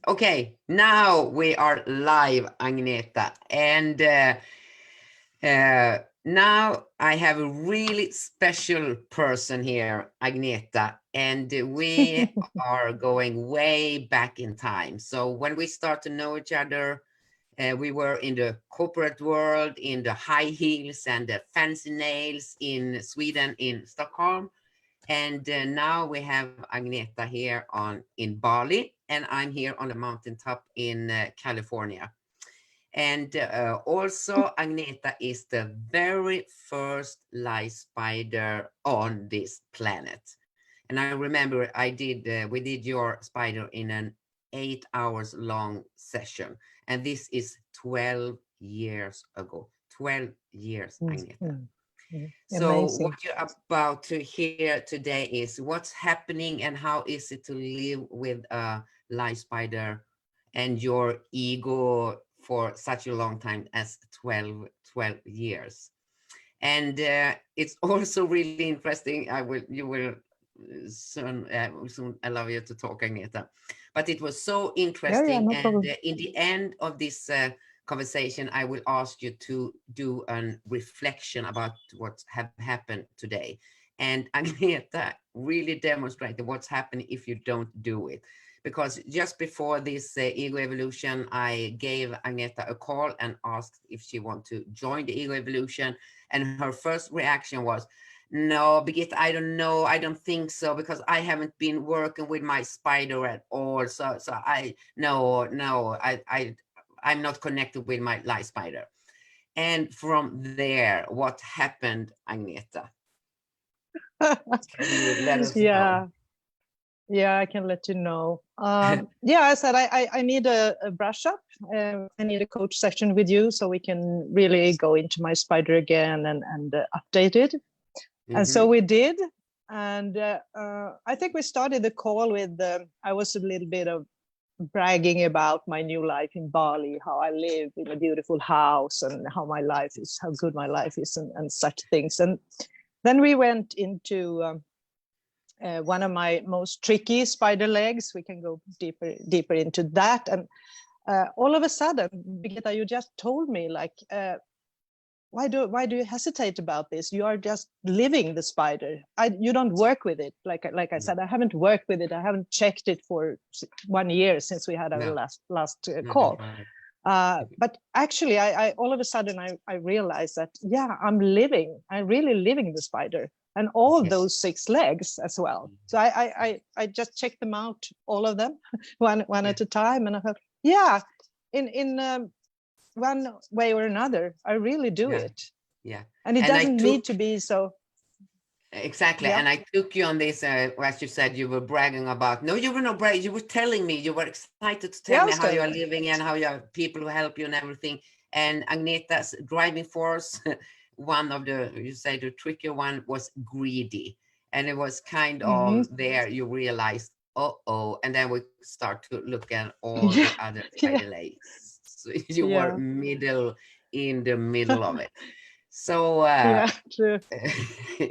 Okay, now we are live, Agneta, and now I have a really special person here, Agneta, and we are going way back in time. So when we start to know each other, we were in the corporate world, in the high heels and the fancy nails in Sweden, in Stockholm. And now we have Agneta here in Bali, and I'm here on the mountaintop in California. And also Agneta is the very first light spider on this planet. And I remember we did your spider in an 8 hours long session. And this is 12 years ago. 12 years, Agneta. So Amazing. what you're about to hear today is what's happening and how is it to live with a light spider and your ego for such a long time as 12 years. And it's also really interesting. You will soon allow you to talk, Agneta. But it was so interesting. No And problem. in the end of this conversation, I will ask you to do a reflection about what have happened today. And Agneta really demonstrated what's happening if you don't do it. Because just before this ego evolution, I gave Agneta a call and asked if she want to join the ego evolution. And her first reaction was, no, Birgitta, I don't know. I don't think so because I haven't been working with my spider at all. So I'm not connected with my light spider. And from there, what happened, Agneta? Can you let us know? Yeah, I can let you know. I said I need a brush up. I need a coach session with you so we can really go into my spider again and update it. And so we did. And I think we started the call with, I was a little bit of bragging about my new life in Bali, how I live in a beautiful house and how my life is, how good my life is and such things. And then we went into one of my most tricky spider legs. We can go deeper into that. And all of a sudden, Birgitta, you just told me like, why do you hesitate about this? You are just living the spider. You don't work with it. Like I said, I haven't worked with it. I haven't checked it for 1 year since we had our last call. But actually, I all of a sudden I realized that I'm really living the spider and all those 6 legs as well. So I just checked them out, all of them, one at a time, and I thought, in one way or another, I really do it. Yeah. And it doesn't need to be so. Exactly. And I took you on this, as you said, you were bragging about, no, you were not bragging. You were telling me, you were excited to tell me how you are living and how you have people who help you and everything. And Agneta's driving force, one of the trickier one was greedy. And it was kind of there you realized, and then we start to look at all the other legs. So you were in the middle of it. So true.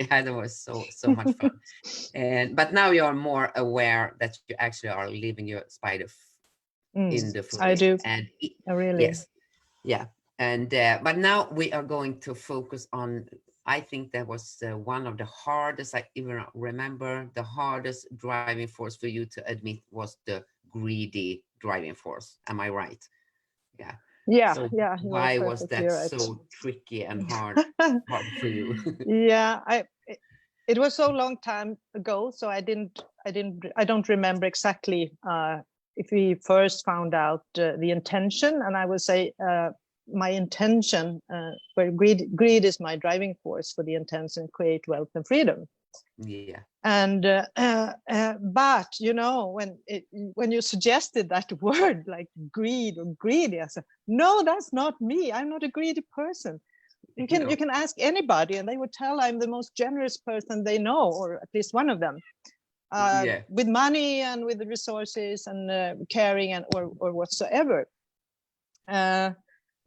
that was so much fun. But now you are more aware that you actually are living your spider in the fullest. I do. And really. Yes. And but now we are going to focus on, I think that was one of the hardest, I even remember, the hardest driving force for you to admit was the greedy driving force. Am I right? So why was that so tricky and hard for you? It was so long time ago, so I don't remember exactly if we first found out the intention. And I would say my intention, where greed is my driving force for the intention, create wealth and freedom. And but when you suggested that word like greed or greedy, I said, no, that's not me. I'm not a greedy person. You can ask anybody and they would tell I'm the most generous person they know, or at least one of them, with money and with the resources and caring and or whatsoever.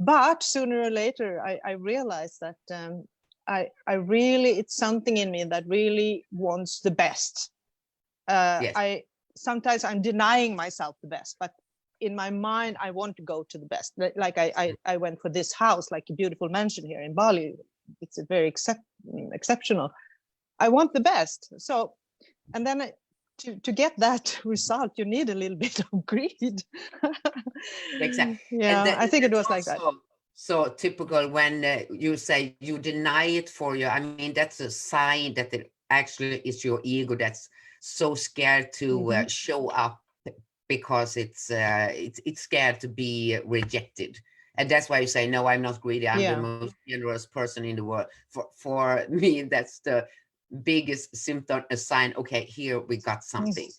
But sooner or later I realized that I really, it's something in me that really wants the best. Sometimes I'm denying myself the best, but in my mind, I want to go to the best. Like I went for this house, like a beautiful mansion here in Bali. It's a very exceptional. I want the best. So, and then to get that result, you need a little bit of greed. Exactly. Yeah, And I think it that's was like that. also so typical when you say you deny it for you. I mean, that's a sign that it actually is your ego that's so scared to show up because it's scared to be rejected. And that's why you say, no, I'm not greedy. I'm the Yeah. most generous person in the world. For me, that's the biggest symptom, a sign, okay, here we got something.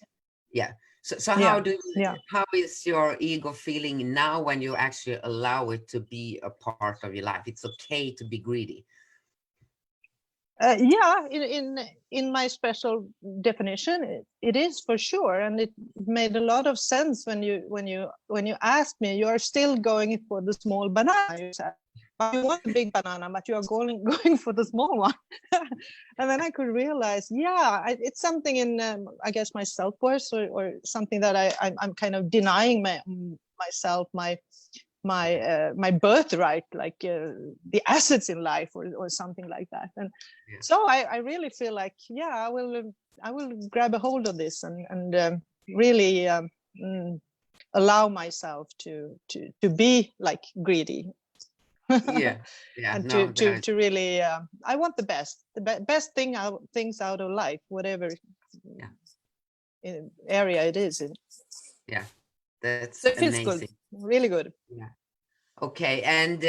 Yeah. So Yeah. Yeah. how is your ego feeling now when you actually allow it to be a part of your life? It's okay to be greedy. Yeah, in my special definition, it is for sure, and it made a lot of sense when you asked me. You are still going for the small banana. You said, but you want the big banana, but you are going for the small one. And then I could realize, yeah, it's something in I guess my self-worth, or something that I'm kind of denying myself, my birthright, like the assets in life, or something like that. And so I really feel like, yeah, I will grab a hold of this and really allow myself to be like greedy. Yeah. And No, to really I want the best, best things out of life, whatever area it is in. yeah, that's So it feels amazing. good, really good. Yeah. Okay, and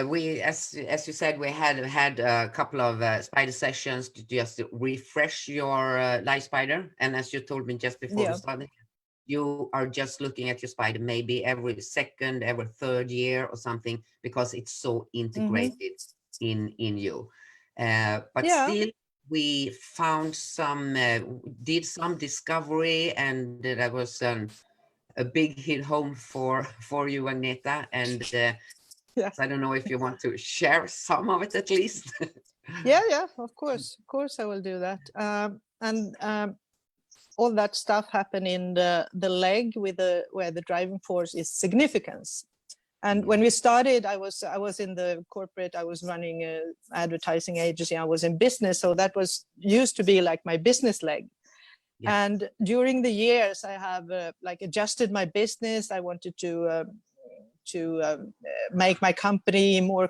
we, as you said, we had a couple of spider sessions to just refresh your life spider. And as you told me just before we Yeah. started, you are just looking at your spider maybe every second, every third year or something, because it's so integrated in you. But Yeah. still, we found some, did some discovery, and that was a big hit home for you, Agneta. And Yeah. so I don't know if you want to share some of it at least. Yeah, of course I will do that. And all that stuff happened in the leg with where the driving force is significance. And when we started, I was in the corporate, I was running a advertising agency, I was in business, so that was used to be like my business leg. And during the years, I have like adjusted my business. I wanted to make my company more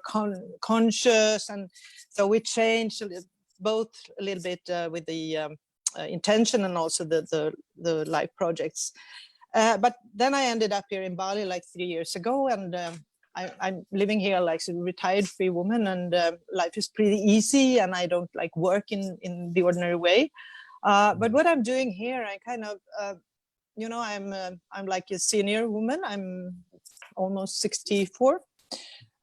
conscious, and so we changed both a little bit with the intention and also the life projects. But then I ended up here in Bali like 3 years ago, and I'm living here like a retired free woman, and life is pretty easy, and I don't like work in the ordinary way. But what I'm doing here, I kind of, I'm like a senior woman. I'm almost 64.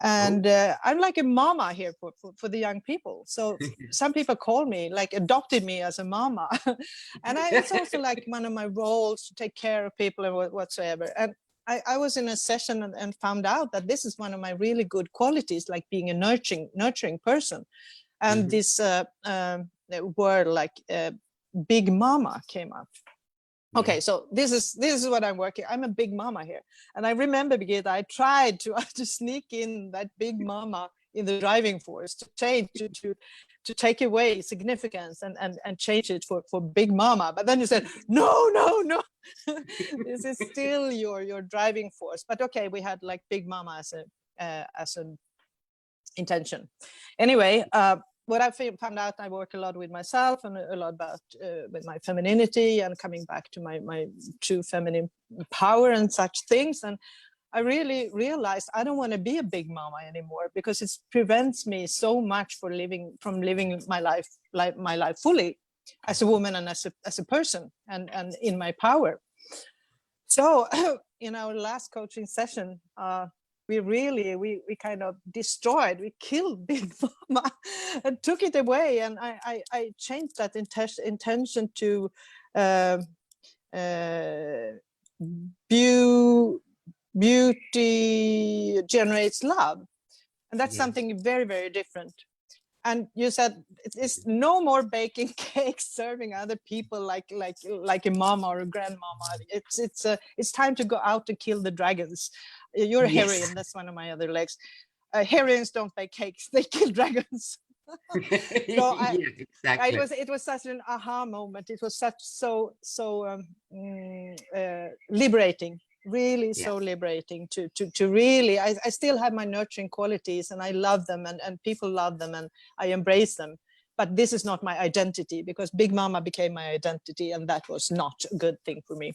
And I'm like a mama here for the young people. So some people call me, like adopted me as a mama. And it's also like one of my roles to take care of people and whatsoever. And I was in a session and found out that this is one of my really good qualities, like being a nurturing person. And this word like big mama came up. Okay, so this is what I'm working. I'm a big mama here, and I remember, because I tried to sneak in that big mama in the driving force, to change to take away significance and change it for big mama. But then you said no, this is still your driving force. But okay, we had like big mama as an intention. Anyway. What I found out, I work a lot with myself and a lot about with my femininity and coming back to my true feminine power and such things. And I really realized I don't want to be a big mama anymore, because it prevents me so much from living my life fully as a woman and as a person and in my power. So in our last coaching session, we kind of we killed Big Mama and took it away. And I changed that intention to beauty generates love. And that's something very, very different. And you said it's no more baking cakes, serving other people like a mama or a grandmama. It's time to go out to kill the dragons. You're a Yes. heroine. That's one of my other legs. Heroines don't bake cakes; they kill dragons. So Yeah, exactly. it was such an aha moment. It was so liberating, really Yeah. so liberating to really. I still have my nurturing qualities, and I love them, and people love them, and I embrace them. But this is not my identity, because Big Mama became my identity, and that was not a good thing for me.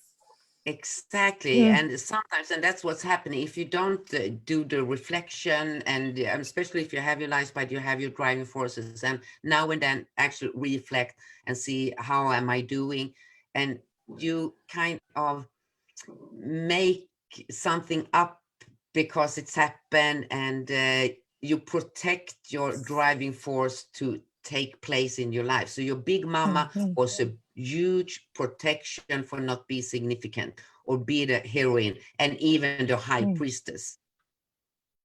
Exactly. And sometimes, and that's what's happening, if you don't do the reflection, and especially if you have your life, but you have your driving forces, and now and then actually reflect and see how am I doing, and you kind of make something up because it's happened, and you protect your driving force to take place in your life. So your Big Mama was a huge protection for not be significant or be the heroine, and even the high priestess,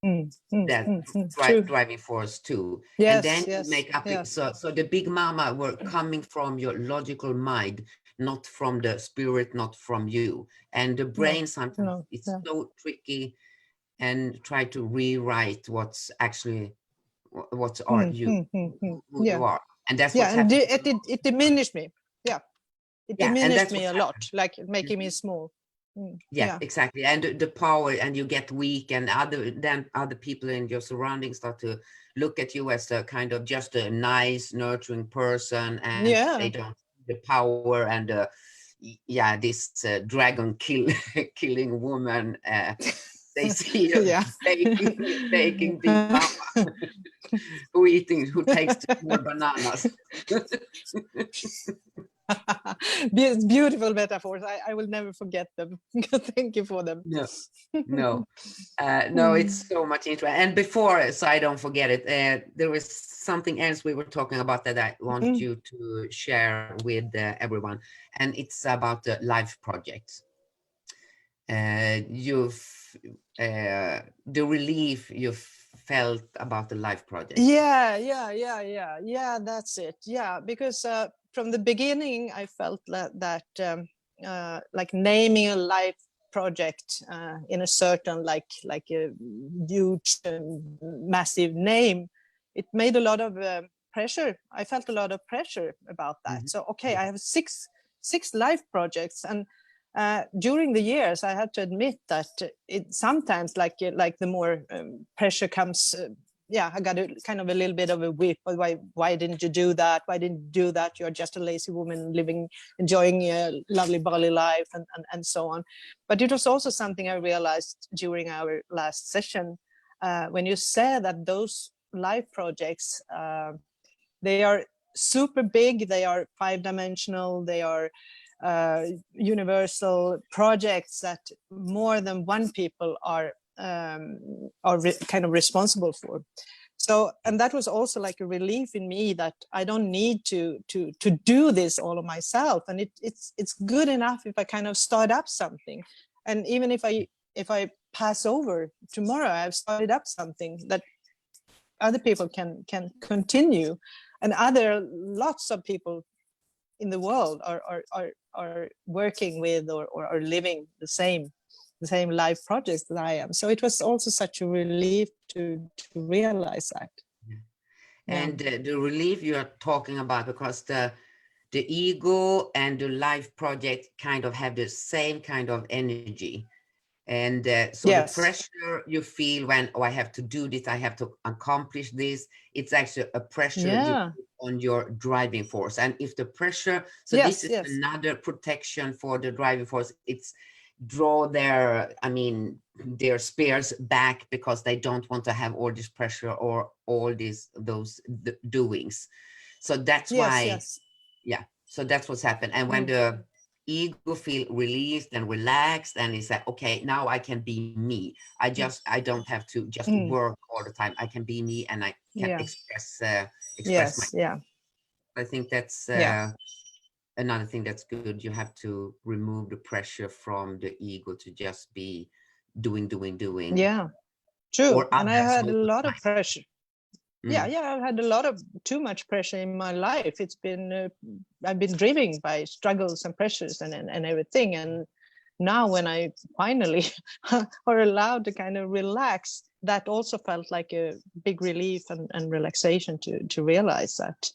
that driving force too. And then Yes, you yes, make up yes. so the Big Mama were coming from your logical mind, not from the spirit, not from you. And the brain sometimes it's so tricky, and try to rewrite what's actually what are you, who you are. And that's what's and happening. it diminished me. It Yeah, and diminished that's me what's a lot, happening. like making me small. Yeah, exactly. And the power, and you get weak, and other people in your surroundings start to look at you as a kind of just a nice, nurturing person, and they don't see the power and this dragon killing woman. They see a baking Big Mama who takes more bananas. Beautiful metaphors. I will never forget them. Thank you for them. No, no. No, it's so much interest. And before, so I don't forget it, there was something else we were talking about that I want you to share with everyone, and it's about the life projects. You've the relief you felt about the life project. Yeah. That's it. Yeah, because from the beginning, I felt that like naming a life project in a certain like a huge massive name, it made a lot of pressure. I felt a lot of pressure about that. So okay, I have six life projects, and during the years I had to admit that it sometimes like the more pressure comes, I got a kind of a little bit of a whip. Why didn't you do that? Why didn't you do that? You're just a lazy woman living, enjoying a lovely Bali life, and so on. But it was also something I realized during our last session, when you said that those life projects, they are super big, they are 5-dimensional, they are universal projects that more than one people are kind of responsible for. So, and that was also like a relief in me, that I don't need to do this all of myself, and it's good enough if I kind of start up something, and even if I pass over tomorrow, I've started up something that other people can continue, and lots of people in the world are working with or are living the same life projects that I am. So it was also such a relief to realize that. And the relief you are talking about, because the ego and the life project kind of have the same kind of energy. And so the pressure you feel when, I have to do this, I have to accomplish this, it's actually a pressure you put on your driving force. And if the pressure, so this is another protection for the driving force, it's draw their spears back, because they don't want to have all this pressure or all those doings. So that's why, so that's what's happened. And when the ego feel released and relaxed, and it's like, okay, now I can be me. I don't have to just work all the time. I can be me, and I can express myself. I think that's another thing that's good. You have to remove the pressure from the ego to just be doing. Yeah, true. Or And I others had a most of lot the of time. pressure. Yeah, I've had a lot of too much pressure in my life. It's been I've been driven by struggles and pressures and everything. And now when I finally are allowed to kind of relax, that also felt like a big relief and relaxation to realize that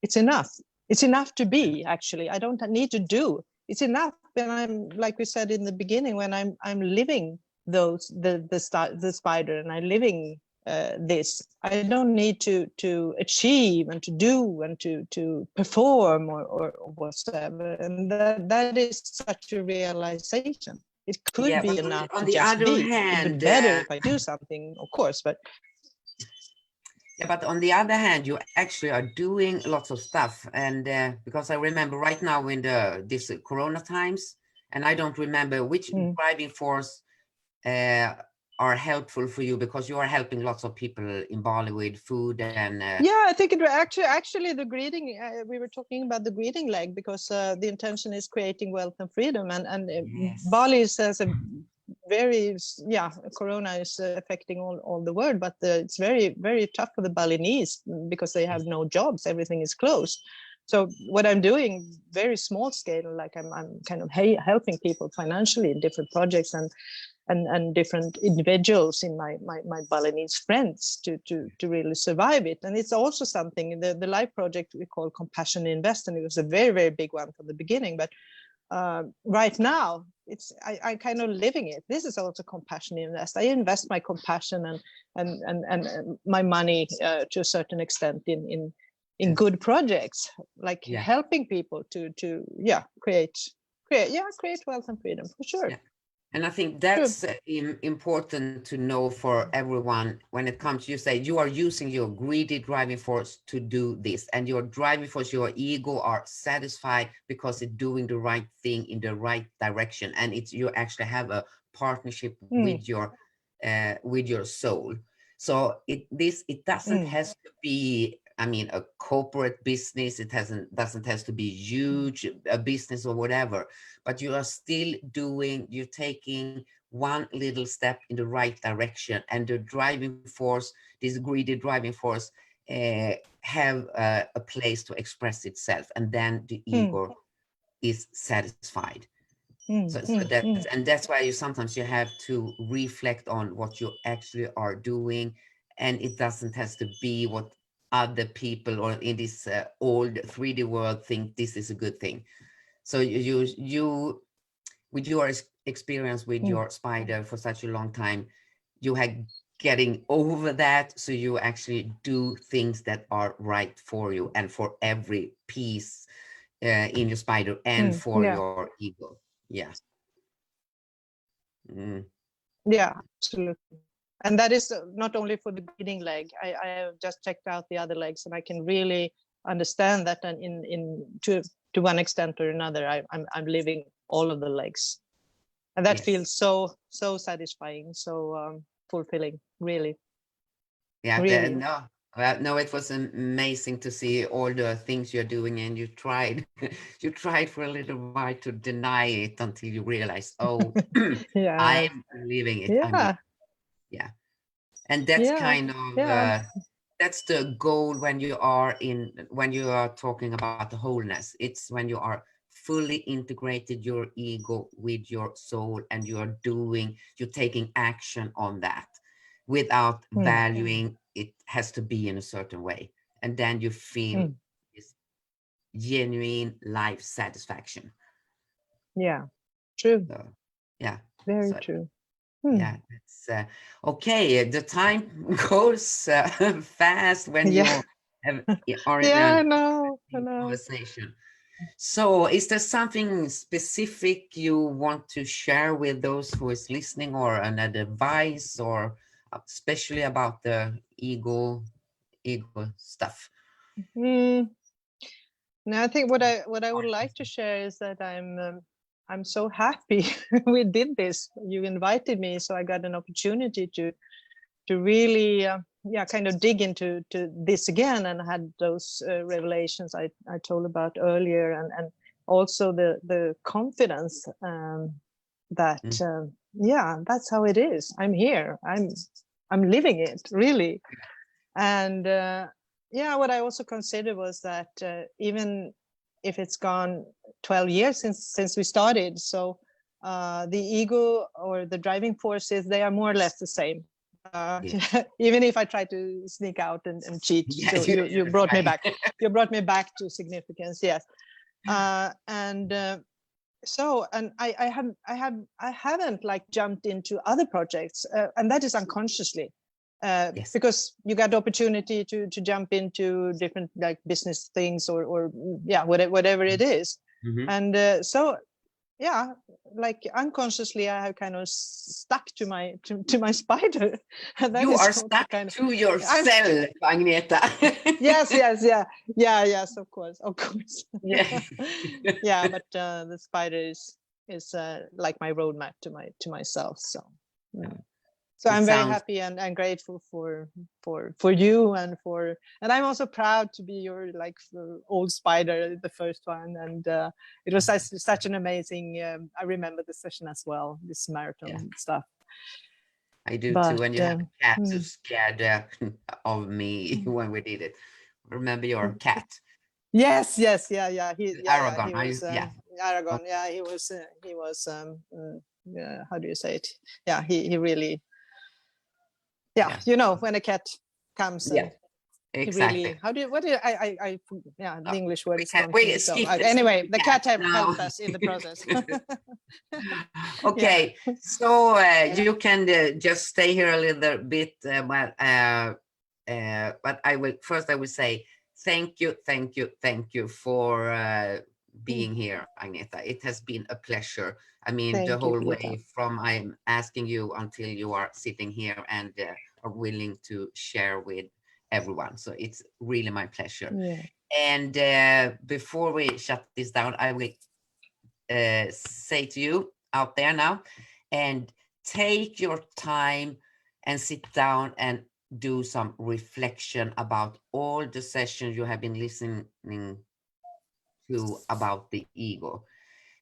it's enough. It's enough to be. Actually, I don't need to do. It's enough when I'm, like we said in the beginning, when I'm living the spider, and I'm living this. I don't need to achieve and to do and to perform or whatsoever. And that is such a realization. It could be but enough on to the just other be. It'd be hand, better if I do something, of course, but yeah, but on the other hand, you actually are doing lots of stuff. And because I remember right now in this Corona times, and I don't remember which driving force are helpful for you, because you are helping lots of people in Bali with food and yeah, I think it actually the greeting we were talking about the greeting leg, because the intention is creating wealth and freedom, and yes. Bali says a very, Corona is affecting all the world, but it's very, very tough for the Balinese because they have no jobs, everything is closed. So what I'm doing, very small scale, like I'm kind of helping people financially in different projects and different individuals in my Balinese friends to really survive it. And it's also something, the life project we call Compassion Invest, and it was a very, very big one from the beginning. But right now, I kind of living it. This is also Compassion Invest. I invest my compassion and my money to a certain extent in good projects, like helping people to create wealth and freedom, for sure. Yeah. And I think that's important to know for everyone. When it comes, you say you are using your greedy driving force to do this, and your driving force, your ego, are satisfied because it's doing the right thing in the right direction, and it's you actually have a partnership with your soul. So it doesn't has to be, I mean, a corporate business. It doesn't has to be huge, a business or whatever, but you are still you're taking one little step in the right direction, and the driving force, this greedy driving force, have a place to express itself, and then the ego is satisfied. That's why sometimes you have to reflect on what you actually are doing, and it doesn't have to be what other people or in this old 3D world think this is a good thing. So you with your experience with your spider for such a long time, you had getting over that, so you actually do things that are right for you and for every piece in your spider and for your ego. Yeah, absolutely. And that is not only for the breeding leg. I have just checked out the other legs, and I can really understand that. And to one extent or another, I'm living all of the legs, and that feels so satisfying, so fulfilling, really. Really. No, it was amazing to see all the things you're doing, and you tried you tried for a little while to deny it until you realize, oh, I'm living it. And that's kind of that's the goal when you are talking about the wholeness. It's when you are fully integrated your ego with your soul, and you're taking action on that without valuing it has to be in a certain way, and then you feel this genuine life satisfaction. True. So, very true. Yeah, it's okay. The time goes fast when you are in I a know. conversation. So is there something specific you want to share with those who is listening, or an advice, or especially about the ego stuff? No, I think what I would like to share is that I'm so happy we did this. You invited me, so I got an opportunity to really kind of dig into this again, and had those revelations I told about earlier, and also the confidence that that's how it is. I'm here. I'm living it, really. And yeah, what I also considered was that even if it's gone 12 years since we started, so the ego or the driving forces, they are more or less the same. Even if I try to sneak out and cheat, you brought me back. You brought me back to significance, yes. So, and I haven't like jumped into other projects, and that is unconsciously. Because you got the opportunity to jump into different like business things or yeah, whatever it is. And so yeah, like unconsciously I have kind of stuck to my spider. And that you is are stuck kind of, to yourself, Agneta. yes, of course. Yeah. Yeah, but the spider is like my roadmap to myself. So so I'm very happy and grateful for you and I'm also proud to be your like old spider, the first one. And it was such an amazing, I remember the session as well, this marathon stuff. I do too. And you have a cat who's scared of me when we did it. Remember your cat? Yes, yeah. Aragon. He was Aragon. Yeah, he was how do you say it? Yeah, he really. Yeah, you know, when a cat comes and exactly. Really, the English word is gone. So anyway, the cat helped us in the process. Okay, so you can just stay here a little bit, but I will say thank you for being here, Agneta. It has been a pleasure. I mean, the whole way from I'm asking you until you are sitting here and are willing to share with everyone. So it's really my pleasure. And before we shut this down, I will say to you out there now, and take your time and sit down and do some reflection about all the sessions you have been listening to about the ego.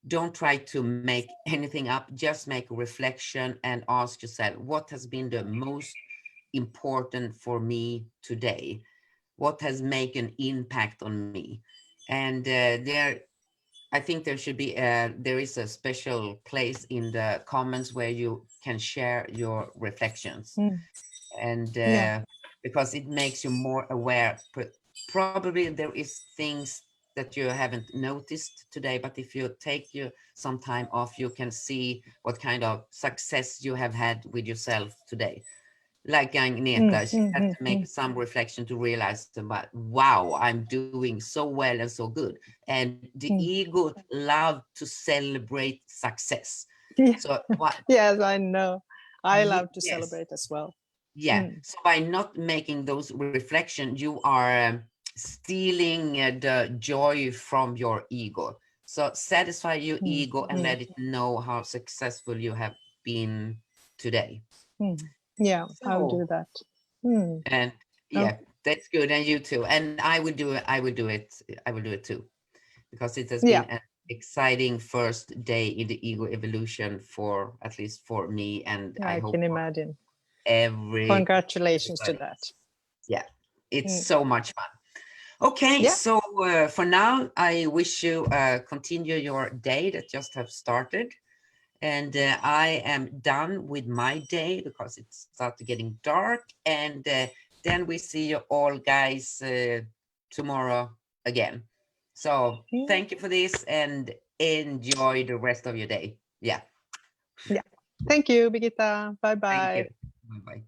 Don't try to make anything up, just make a reflection and ask yourself, what has been the most important for me today? What has made an impact on me? And I think there should be there is a special place in the comments where you can share your reflections. And because it makes you more aware. Probably there is things that you haven't noticed today, but if you take some time off, you can see what kind of success you have had with yourself today. Like Agneta, she had to make some reflection to realize about, wow, I'm doing so well and so good. And the ego love to celebrate success. So yes, I know. I love to celebrate as well. Yeah. So by not making those reflections, you are stealing the joy from your ego. So satisfy your ego and let it know how successful you have been today. Yeah, I'll do that. And that's good. And you too. And I will do it. I will do it too, because it has been an exciting first day in the ego evolution for at least for me. And I hope can imagine. Congratulations to that. Yeah, it's so much fun. Okay, so for now, I wish you continue your day that just have started. And I am done with my day because it started getting dark. And then we see you all guys tomorrow again. So thank you for this and enjoy the rest of your day. Yeah. Thank you, Birgitta. Bye-bye. Bye-bye.